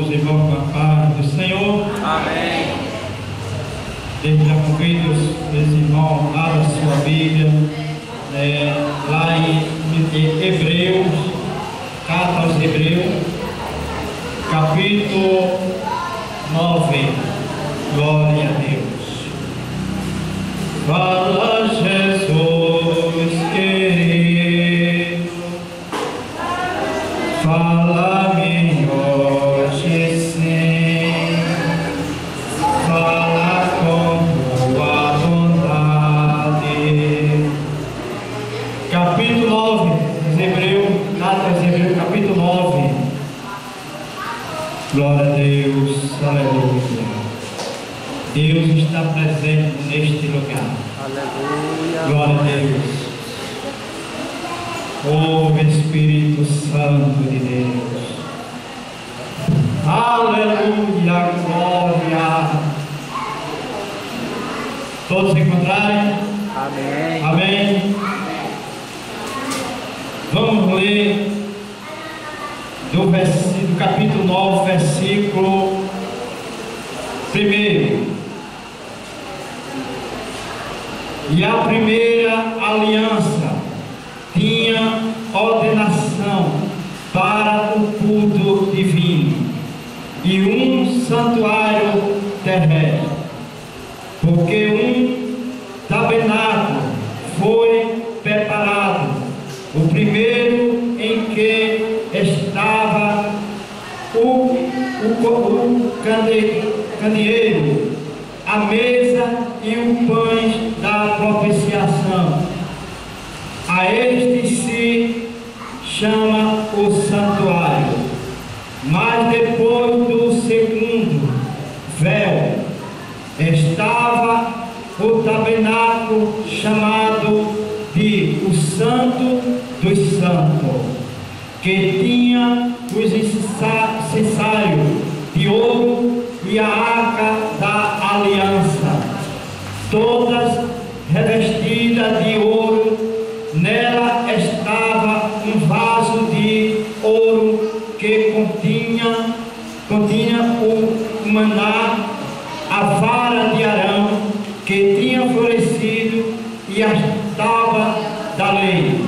todos os irmãos com a paz do Senhor. Amém. Desde já convido esse irmão lá da sua Bíblia, lá em Hebreus, carta aos Hebreus, capítulo 9. Glória a Deus. Fala, Jesus querido, fala-me hoje sim, fala com tua bondade. Capítulo 9, Hebreus, capítulo 9. Glória a Deus, aleluia. Deus está presente neste lugar. Aleluia. Glória a Deus. Oh Espírito Santo de Deus. Aleluia, glória. Todos encontrarem? Amém. Amém. Vamos ler do capítulo 9, versículo 1. E a primeira aliança tinha ordenação para o culto divino e um santuário terrestre, porque um tabernáculo foi preparado, o primeiro em que estava o candeeiro, a mesa e o pães da propiciação. A este se chama o santuário. Mas depois do segundo véu estava o tabernáculo chamado de o Santo dos Santos, que tinha os incensários de ouro e a arca da aliança, todas revestidas de ouro. Nela estava um vaso de ouro que continha o maná, a vara de Arão que tinha florescido e as tábuas da lei.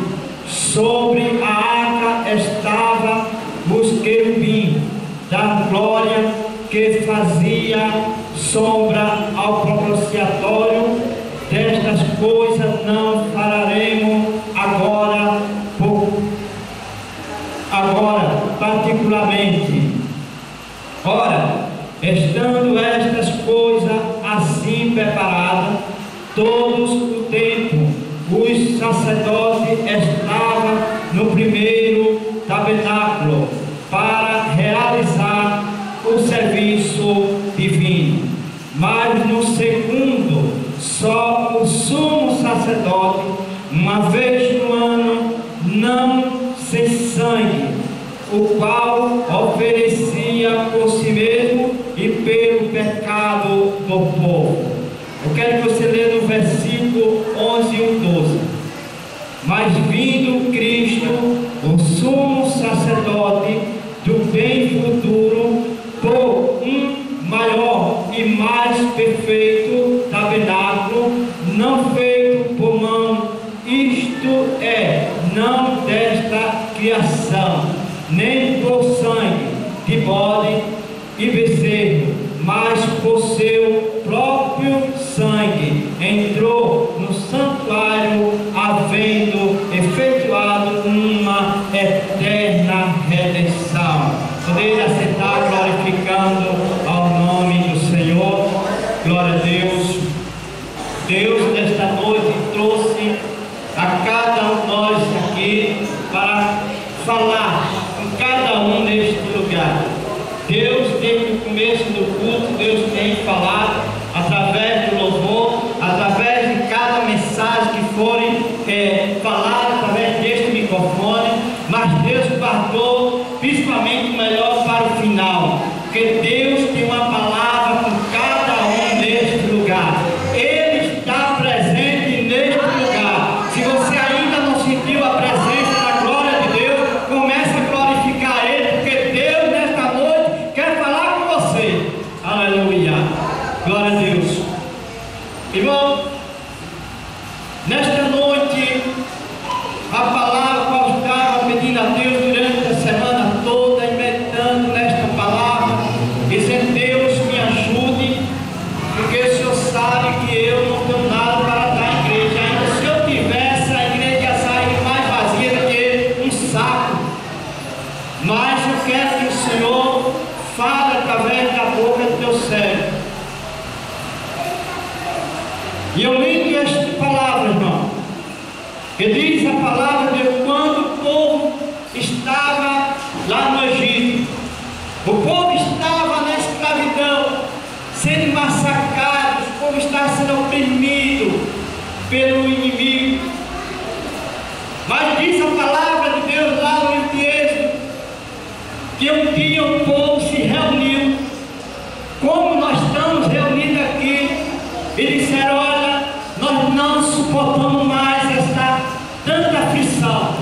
Sobre a arca estava os querubins da glória que fazia sombra ao propiciatório. Destas coisas não falaremos agora particularmente. Ora, estando estas coisas assim preparadas, todos o tempo, os sacerdotes estavam no primeiro tabernáculo para realizar o serviço divino, mas no segundo, só o sumo sacerdote, uma vez no ano, não sem sangue, o qual oferecia por si mesmo e pelo pecado do povo. Eu quero que você leia no versículo 11 e 12. Mas vindo Cristo, o sumo sacerdote do bem futuro, por um maior e mais perfeito tabernáculo, não feito por mão, isto é, não desta criação, nem por sangue de bode e bezerro, mas por seu próprio sangue, entrou no santuário, havendo efetuado uma eterna redenção. Poderia sentar glorificando ao nome do Senhor. Glória a Deus. Deus nesta noite trouxe a cada um de nós aqui para falar com cada um neste lugar. Deus, desde o começo do culto, Deus tem falado através do louvor, através de cada mensagem que forem faladas através deste microfone, mas Deus guardou principalmente o melhor para o final, porque Deus tem uma palavra com cada um neste lugar. Ele está presente neste lugar. Se você ainda não sentiu a presença da glória de Deus, comece a glorificar Ele, porque Deus nesta noite quer falar teu cérebro. E eu li esta palavra, irmão, que diz a palavra de quando o povo estava lá no Egito, o povo estava na escravidão, sendo massacrado, o povo estava sendo oprimido pelo inimigo. Mas diz a palavra de Deus lá no livro de Êxodo, que um dia o povo se reuniu, como nós estamos reunidos aqui, e disseram: olha, nós não suportamos mais esta tanta aflição.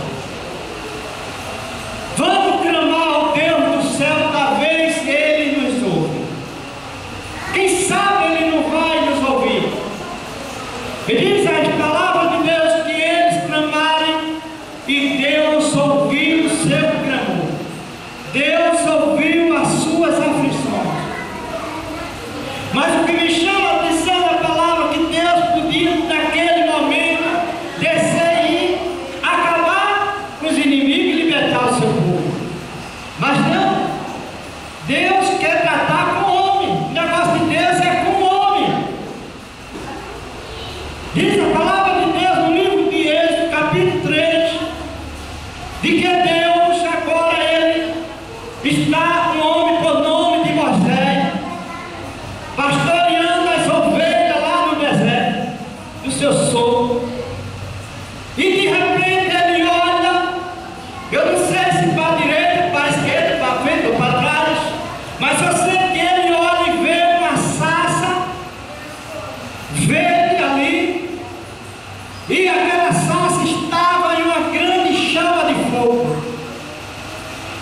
Vamos clamar ao Deus do céu, talvez Ele nos ouve. Quem sabe Ele não vai nos ouvir. E diz a palavra de Deus que eles clamarem e Deus ouviu o seu clamor. Deus ouviu as suas aflições. Mas o que me chama a atenção é a palavra que Deus podia, naquele momento, descer e acabar com os inimigos e libertar o seu povo. Mas não, Deus quer tratar com o homem. O negócio de Deus é com o homem. Diz a palavra de Deus no livro de Êxodo, capítulo 3, de que Deus agora Ele está um homem por nome de Moisés, pastoreando as ovelhas lá no deserto do seu sogro. E de repente ele olha, eu não sei se para a direita, para a esquerda, para a frente ou para trás, mas eu sei que ele olha e vê uma sarça verde ali, e aquela sarça estava em uma grande chama de fogo.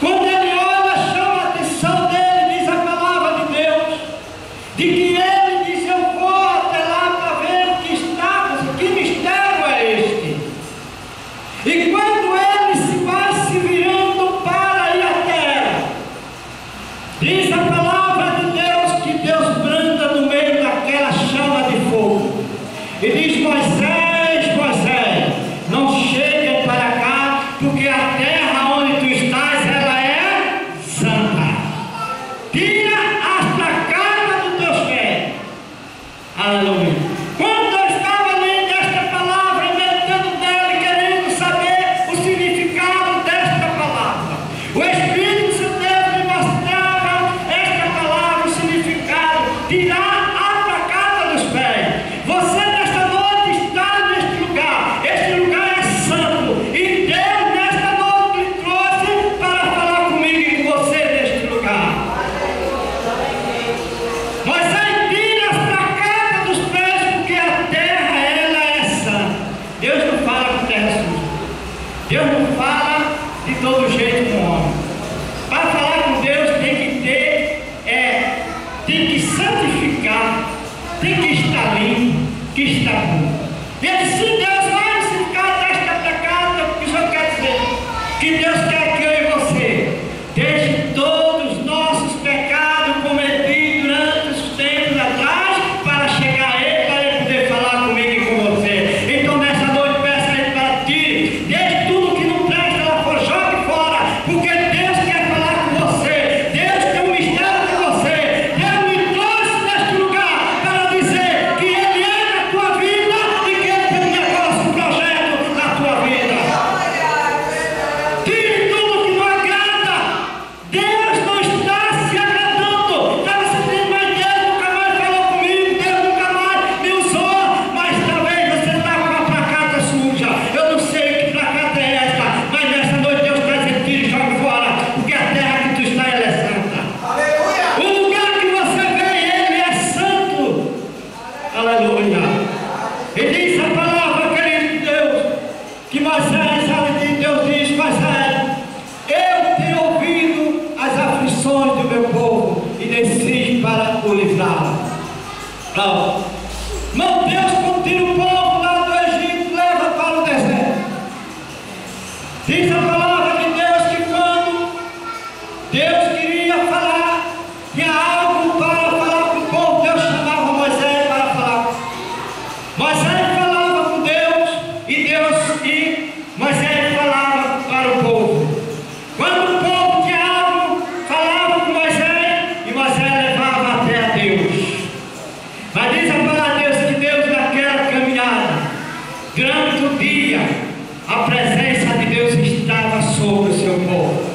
Quando ele olha, chama a atenção dele, diz a palavra de Deus, de que ele diz: eu vou até lá para ver o que está, que mistério é este. E quando ele se vai se virando para ir à terra, diz a palavra de Deus que Deus branda no meio daquela chama de fogo e diz: Moisés, Moisés, não chegue para cá, porque a terra onde tu estás, ela é santa. Tira as placadas dos teus pés. Aleluia. Quando eu estava lendo esta palavra, meditando nela e querendo saber o significado desta palavra, o Espírito de Deus me mostrava esta palavra, o significado: tirar a placada dos pés. Você nesta noite está neste lugar. Este lugar é santo. E Deus nesta noite me trouxe para falar comigo e com você neste lugar. Moisés, tira as placadas dos pés, porque a terra ela é santa. Deus não fala com terra suja. Deus não fala de todo jeito com o homem. Para falar com Deus tem que ter, tem que santificar, tem que estar limpo, que está bom. E ele disse: Deus vai significar desta placada, o que o Senhor quer dizer? Que Deus quer que eu e você deixe todos os nossos pecados cometidos durante os tempos atrás, para chegar a Ele, para Ele poder falar comigo e com você. Então nessa noite peça a Ele para ti, deixe tudo que não presta lá fora, jogue fora, porque Deus quer falar com você. Deus tem um mistério de você. Deus me trouxe neste lugar para dizer que Ele é na tua vida e que Ele tem um negócio, um projeto na tua vida. Tire tudo que não agrada. Deus não está se agradando. Estava sentindo: mas Deus nunca mais falou comigo, Deus nunca mais me usou. Mas talvez você está com a placata suja. Eu não sei que placata é esta, mas nessa noite Deus está dizendo: tire e jogue fora, porque a terra que tu está, ela é santa. O lugar que você vem, ele é santo. Aleluia. E diz a palavra, querido de Deus, que Moisés, sabe que Deus diz: Moisés, eu tenho ouvido as aflições do meu povo e desci para o livrar. Não, Deus, quando tira o povo lá do Egito, leva para o deserto. Diz a palavra de Deus que quando Deus queria falar, tinha algo para falar com o povo, Deus chamava Moisés para falar. Moisés falava com Deus e Moisés falava para o povo. Quando o povo tinha algo, falava com Moisés e Moisés levava até a a presença de Deus estava sobre o seu povo.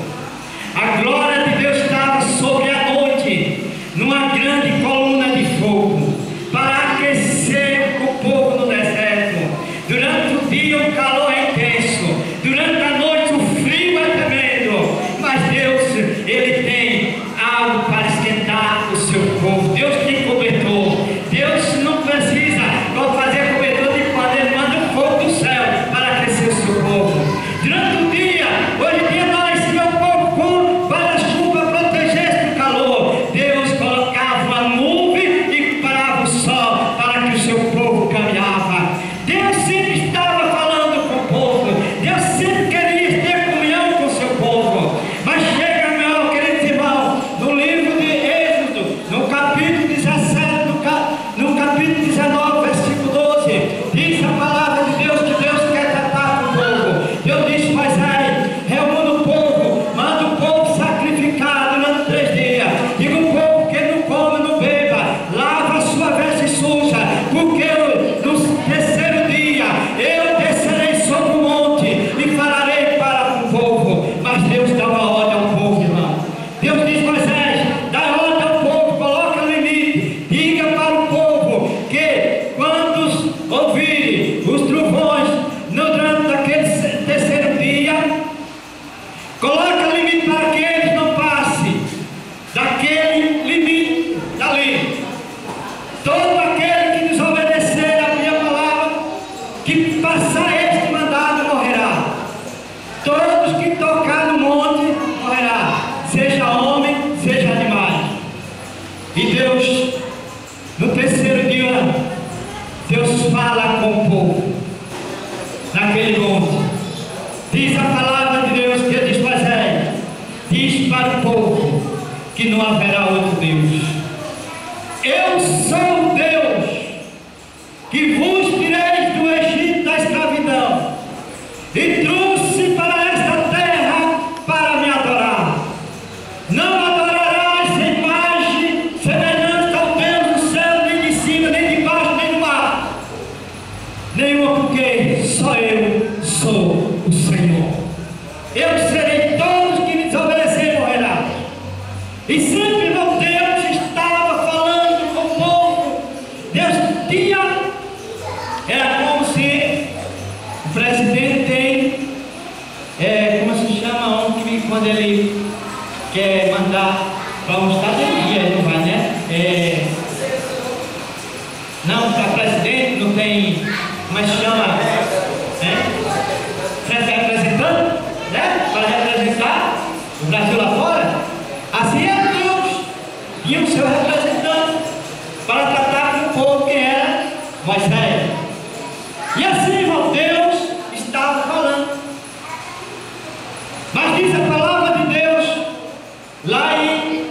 A glória de Deus estava sobre a noite, numa grande coluna de fogo, para aquecer o povo no deserto. Durante o dia o calor é intenso, durante a noite o frio é tremendo, mas Deus, Ele tem algo para esquentar o seu povo. Deus tem cobertor. Deus não precisa fazer cobertor de quando Ele manda um fogo do céu para aquecer o seu povo. Durante o dia, hoje em dia nós, se meu povo com guarda-chuva protegesse do calor, Deus colocava uma nuvem e parava o sol para que o seu povo caminhava. Deus sempre estava falando com o povo, Deus sempre queria ter comunhão com o seu povo. Mas chega, meu querido irmão, no livro de Êxodo, no capítulo 17, no capítulo 19, versículo 12, diz a palavra de Deus que Deus quer tratar com o povo. Deus diz: Moisés, reúna o povo, manda o povo sacrificar durante 3 dias. Diga o povo que não come, não beba, lava a sua veste suja, porque no terceiro dia eu descerei sobre o monte e falarei para o povo. Mas Deus dá uma ordem ao povo, irmão. Deus diz: Moisés, dá ordem ao povo, coloca limite, diga para o povo que quando ouvirem os trovões durante aquele terceiro dia, coloca limite para que eles não passem daquele limite dali. Todo aquele que desobedecer a minha palavra, que passar este mandado, morrerá. Todos que tocar no monte morrerá, seja homem, seja animais. E Deus, no terceiro dia, Deus fala com o povo naquele monte. Diz a palavra de Deus que diz: Moisés, diz para o povo que não haverá outro Deus. Eu sou o Deus que vos tirei do Egito da escravidão e trouxe para esta terra para me adorar. Não adorarás imagem semelhante ao Deus do céu, nem de cima, nem de baixo, nem do mar. Nenhuma, porque só eu sou o Senhor. Eu serei todos que me desobedecerem morrerá. E sempre meu Deus estava falando com o povo. Deus tinha, era como se o presidente tem, como se chama, quando ele quer mandar para um estado, ele não vai, né? Não, para presidente não tem, como é que chama? Representante, né? Para representar o Brasil lá fora. Assim é Deus, e o seu representante para tratar com o povo, que era Moisés. E assim, irmão, Deus estava falando. Mas diz a palavra de Deus lá em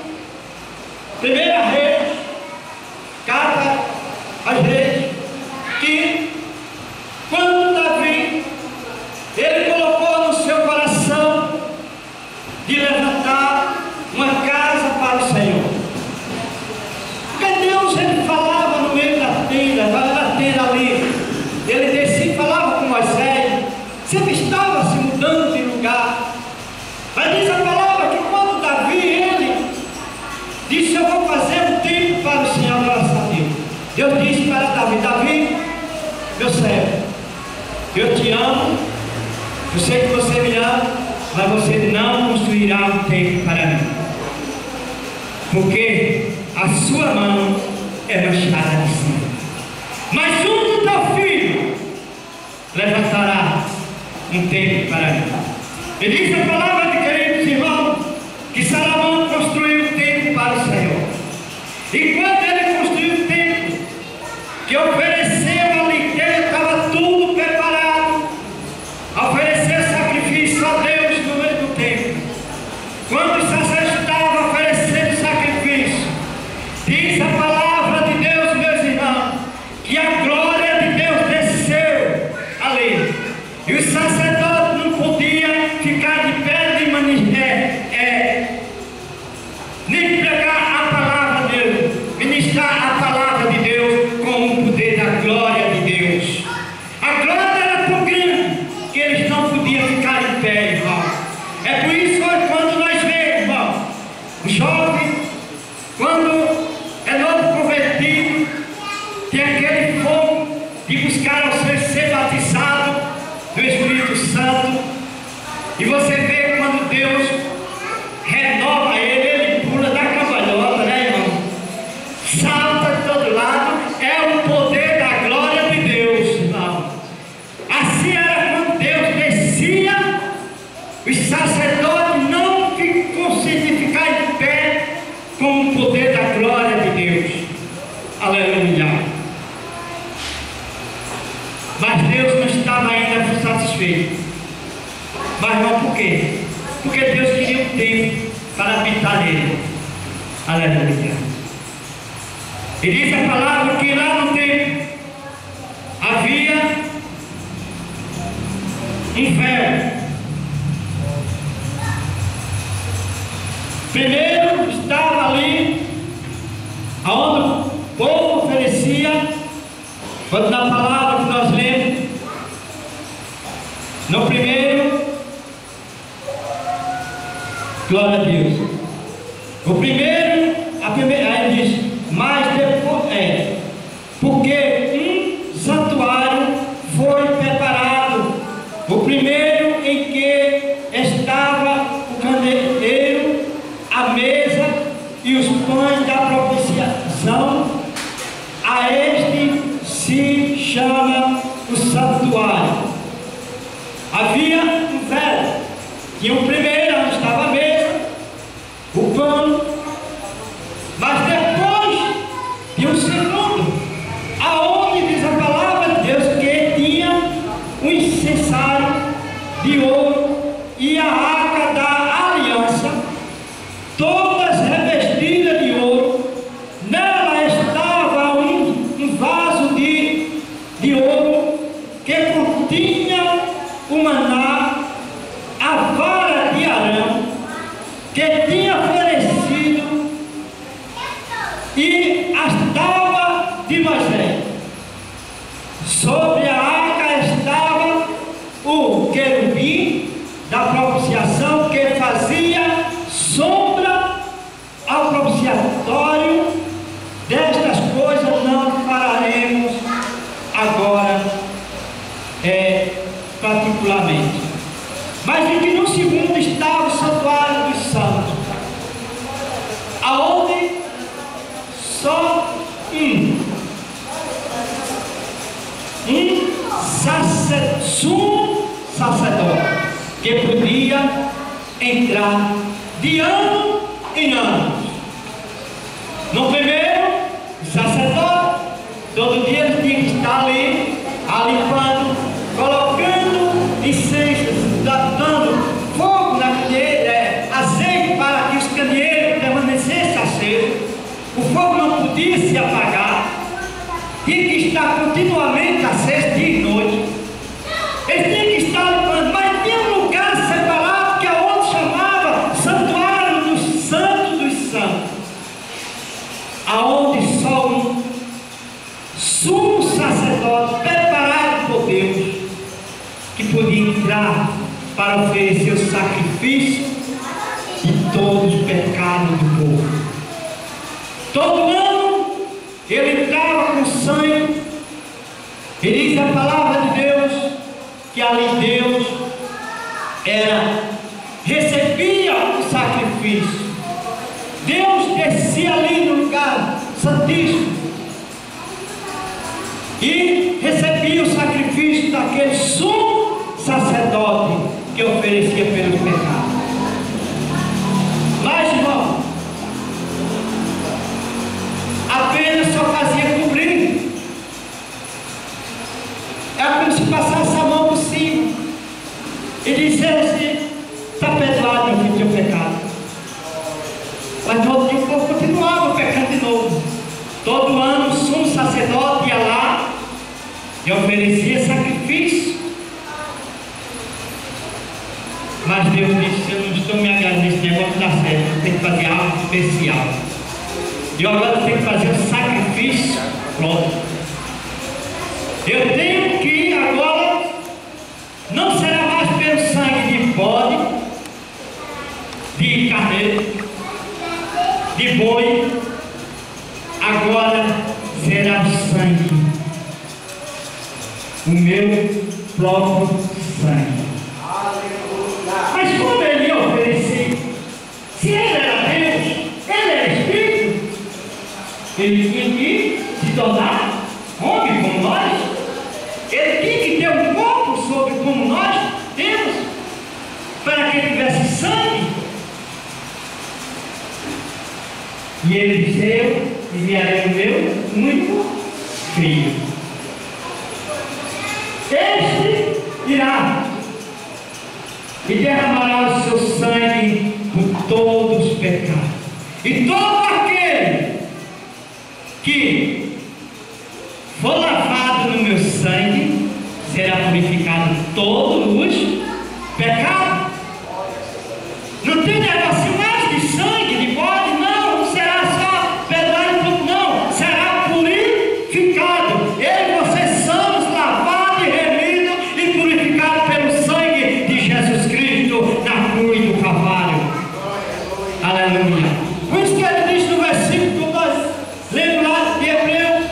1 Reis, carta às Reis, que quando Davi, ele colocou no seu coração de levantar uma casa para o Senhor. Porque Deus, ele falava no meio da tenda ali, ele descia e falava com Moisés, sempre estava se mudando de lugar. Mas diz a palavra que quando Davi, ele disse: eu vou fazer um templo para o Senhor, adoração a Deus. Deus disse para Davi: Davi, meu servo, eu te amo, eu sei que você me ama, mas você não construirá um templo para mim, porque a sua mão é manchada de sangue. Mas um do teu filho levantará um templo para mim. E diz a palavra de queridos irmãos que Salomão construiu um templo para o Senhor. E quando ele construiu o templo, que ofereceu ali, que ele estava tudo preparado a oferecer sacrifício a Deus no meio do templo. Quando o sacerdote estava oferecendo sacrifício, diz a palavra de Deus, meus irmãos, que a glória de Deus desceu ali. E o sacerdote não podia ficar de pé nem pregar a palavra de Deus, ministrar a palavra de Deus com o poder da com o poder da glória de Deus. Aleluia. Mas Deus não estava ainda satisfeito. Mas não por quê? Porque Deus queria um tempo para habitar nele. Aleluia. E diz a palavra que lá no tempo havia um véu. Primeiro estava ali aonde o povo oferecia, quando na palavra que nós lemos, no primeiro, glória a Deus. O primeiro, aí diz, mas depois porque um santuário foi preparado, o primeiro em que estava o candeeiro, a mesa e os pães da propiciação, a este se chama o santuário. Havia um véu, que o primeiro onde estava a mesa, o pão, mas depois de um segundo, aonde diz a palavra de Deus que tinha um incensário de ouro e a arca da aliança, todas revestidas de ouro. Nela estava um vaso de ouro que continha o maná, a vara de Arão que tinha oferecido e as tábuas de Moisés. Sobre a arca estava o querubim da propiciação que fazia sombra ao propiciatório. Destas coisas não falaremos agora particularmente. Mas em que no segundo estava o santuário dos santos, aonde só sumo sacerdote que podia entrar de ano em ano. No primeiro, o sacerdote, todo dia ele tinha que estar ali, limpando, colocando incenso, dando fogo na candeeira, azeite para que os candeeiros permanecessem acesos. O fogo não podia se apagar, tinha que estar continuamente aceso dia e noite. Ele tinha que estar limpando, mas tinha um lugar separado que é onde chamava Santuário dos Santos dos Santos, aonde só um sumo sacerdote preparado por Deus que podia entrar para oferecer o sacrifício de todos os pecados do povo. Todo ano ele entrava com sangue, e diz a palavra de Deus que ali Deus recebia o sacrifício. Deus descia ali no lugar santíssimo e recebia o sacrifício daquele sumo sacerdote que oferecia pelos pecados. Mas, irmão, apenas só fazia cobrir. É como se passasse a mão por cima e dissesse: está perdoado, meu filho, teu pecado. Mas no outro dia o povo continuava pecando de novo. Todo ano o sumo sacerdote ia lá e oferecia sacrifício. Mas Deus disse: eu não estou me agradando nesse negócio, dá certo, tem que fazer algo especial. E agora tem que fazer o sacrifício. Pronto. Eu tenho que agora, não será mais pelo sangue de bode, de carneiro, de boi, agora será o sangue, o meu próprio sangue. Mas como ele ia oferecer? Se ele era Deus, ele era Espírito, ele tinha que se tornar homem como nós. Ele tinha que ter um corpo sobre como nós temos, para que ele tivesse sangue. E ele disse: eu enviarei o meu único filho. Este irá e derramará o seu sangue por todos os pecados. E todo aquele que for lavado no meu sangue será purificado de todos os pecados. Não tem negócio mais de sangue, de bode, não será só perdoado tudo, não, será purificado. Eu e vocês somos lavados e remidos e purificados pelo sangue de Jesus Cristo na cruz do Calvário. Aleluia. Por isso que ele diz no versículo que nós lemos lá de Hebreus,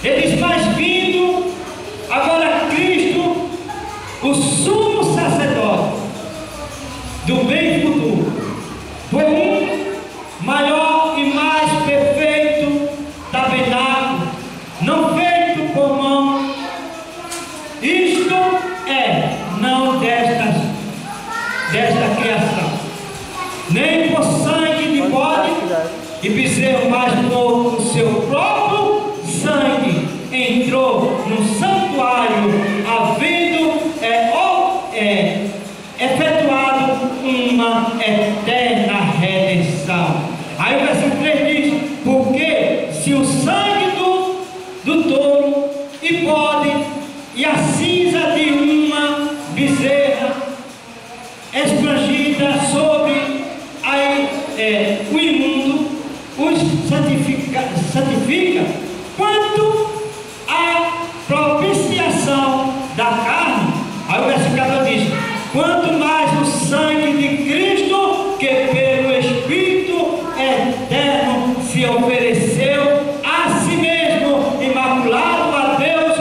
ele diz: mas vindo agora Cristo, o sumo sacerdote do bem futuro, foi um maior e mais perfeito tabernáculo, não feito por mão, isto é, não desta criação, nem por sangue de bode e bezerro, mas por seu próprio sangue entrou no santuário, havendo efetuado uma eterna redenção. Aí o versículo 3 diz: porque se o sangue do touro e bode e a cinza de uma bezerra esprangida sobre o imundo os santifica, quanto à propiciação da carne. Aí o versículo 14 diz: quanto mais o sangue de Cristo, que pelo Espírito eterno se ofereceu a si mesmo, imaculado a Deus,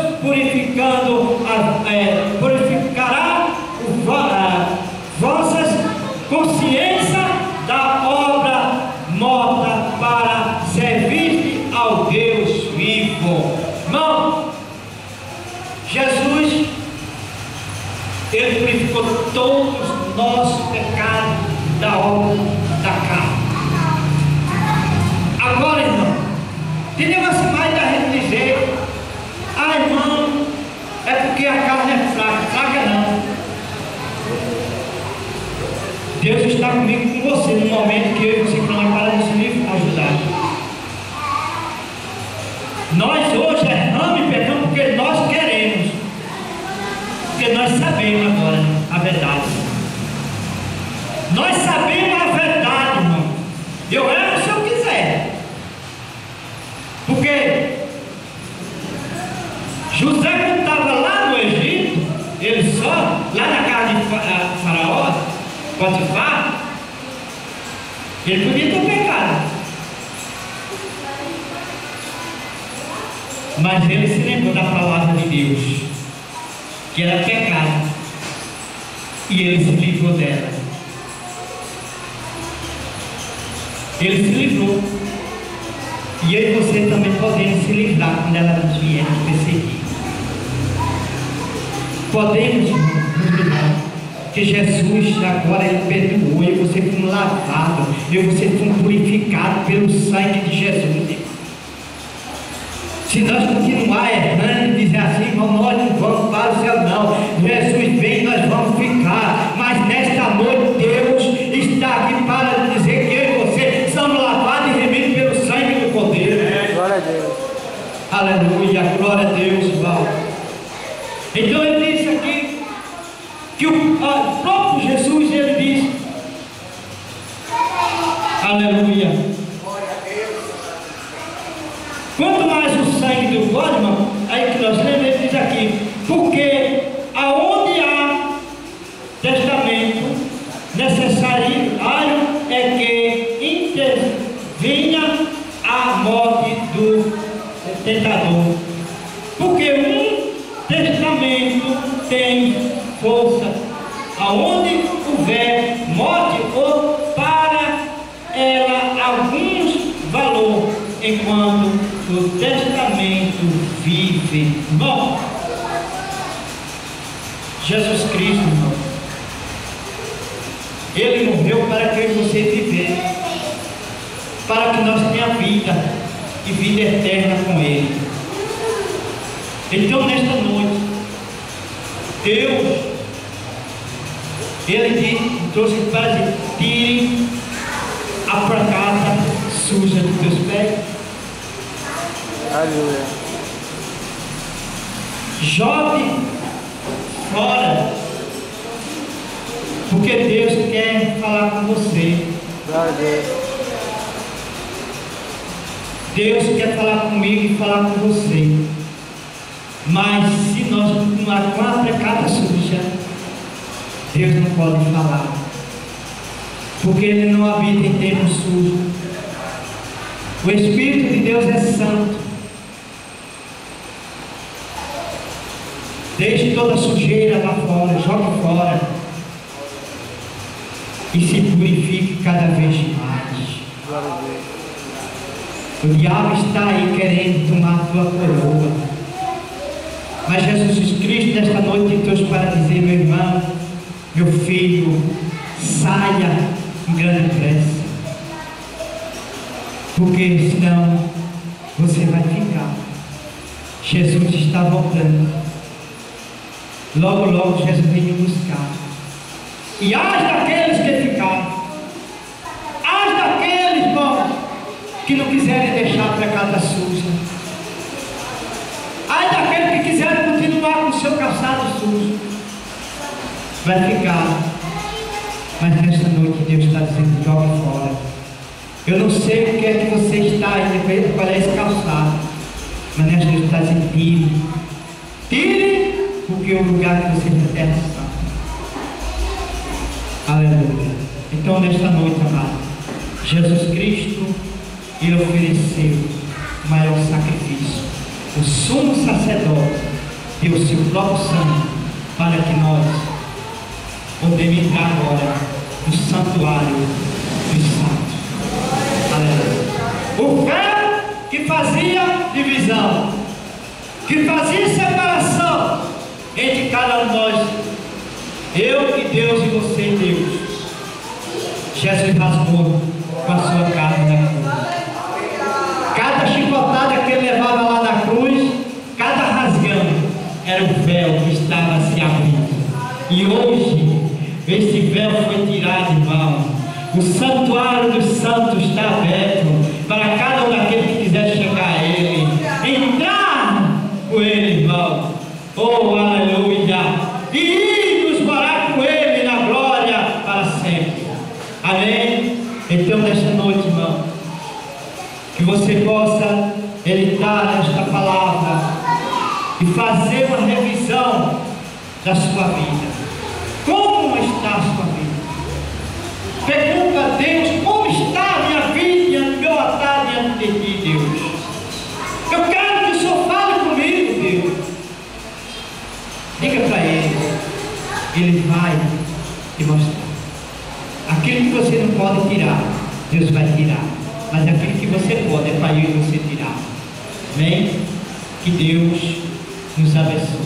purificará vossas consciências da obra morta para servir ao Deus vivo. Irmão, Jesus, ele purificou todos os nossos pecados da obra da carne. Agora, irmão, tem negócio mais da gente dizer: ah, irmão, é porque a carne é fraca. Fraca não. Deus está comigo, com você, no momento que eu e você não para de se ajudar. Nós hoje erramos e pecamos porque nós queremos. Porque nós sabemos agora a verdade. Nós sabemos a verdade, irmão. Eu erro se eu quiser. Porque José, quando estava lá no Egito, ele só, lá na casa de Faraó, Potifar, ele podia ter pecado. Mas ele se lembrou da palavra de Deus, que era pecado, e ele se livrou dela. Ele se livrou, e eu e você também podemos se livrar quando ela nos vier nos perseguir. Podemos nos livrar, porque Jesus agora ele perdoou, e você foi lavado, e você foi purificado pelo sangue de Jesus. Se nós continuar errando e dizer assim: irmão, nós não vamos para o céu não, Jesus vem, nós vamos ficar. Mas nesta noite Deus está aqui para dizer que eu e você somos lavados e remidos pelo sangue do Cordeiro. Glória a Deus. Aleluia, glória a Deus, irmão. Então ele disse aqui que o próprio Jesus, ele diz: aleluia. Quanto mais o sangue do bode, irmão, aí que nós lemos, ele diz aqui: porque aonde há testamento, necessário é que intervenha a morte do tentador. Porque um testamento tem força, aonde houver morte, ou para ela alguns valor, enquanto o testamento vive. Bom, Jesus Cristo, irmão, ele morreu para que você vivesse. para que nós tenhamos vida e vida eterna com Ele. Então, nesta noite, Deus, Ele trouxe para dizer: tirem a prancata suja dos teus pés. Aleluia. Jogue fora, porque Deus quer falar com você. Glória a Deus. Deus quer falar comigo e falar com você. Mas se nós continuarmos com a prancata suja, Deus não pode falar, porque Ele não habita em terra sujo. O Espírito de Deus é santo. Deixe toda a sujeira lá fora, jogue fora e se purifique cada vez mais. Glória a Deus. O diabo está aí querendo tomar a tua coroa, mas Jesus Cristo nesta noite tem Deus para dizer: meu irmão, meu filho, saia em grande pressa, porque senão você vai ficar. Jesus está voltando. Logo, logo Jesus vem me buscar. E ai daqueles que ficaram, ai daqueles, irmãos, que não quiserem deixar a prancata suja, ai daqueles que quiserem continuar com o seu calçado sujo, vai ficar. Mas nesta noite Deus está dizendo: jogue fora. Eu não sei o que é que você está aí, qual é esse calçado, mas nesta noite Deus está dizendo: tire, tire, porque o lugar que você é terra santa. Aleluia. Então nesta noite, amado, Jesus Cristo, Ele ofereceu o maior sacrifício. O sumo sacerdote deu o seu próprio sangue para que nós podemos entrar agora no santuário dos santos. Aleluia. O véu que fazia divisão, que fazia separação entre cada um de nós, eu e Deus e você e Deus, Jesus rasgou com a sua carne na cruz. Cada chicotada que ele levava lá na cruz, cada rasgão, era o véu que estava se abrindo. E hoje, esse véu foi tirado, irmão. O santuário dos santos está aberto para cada um daqueles que quiser chegar a Ele, entrar com Ele, irmão. Oh, aleluia! E irmos morar com Ele na glória para sempre. Amém? Então, nesta noite, irmão, que você possa meditar nesta palavra e fazer uma revisão da sua vida. Como está a sua vida? Pergunta a Deus: como está a minha vida, meu altar diante de ti, Deus? Eu quero que o Senhor fale comigo, Deus. Diga para Ele, Ele vai te mostrar. Aquilo que você não pode tirar, Deus vai tirar. Mas aquilo que você pode, é para Ele você tirar. Amém? Que Deus nos abençoe.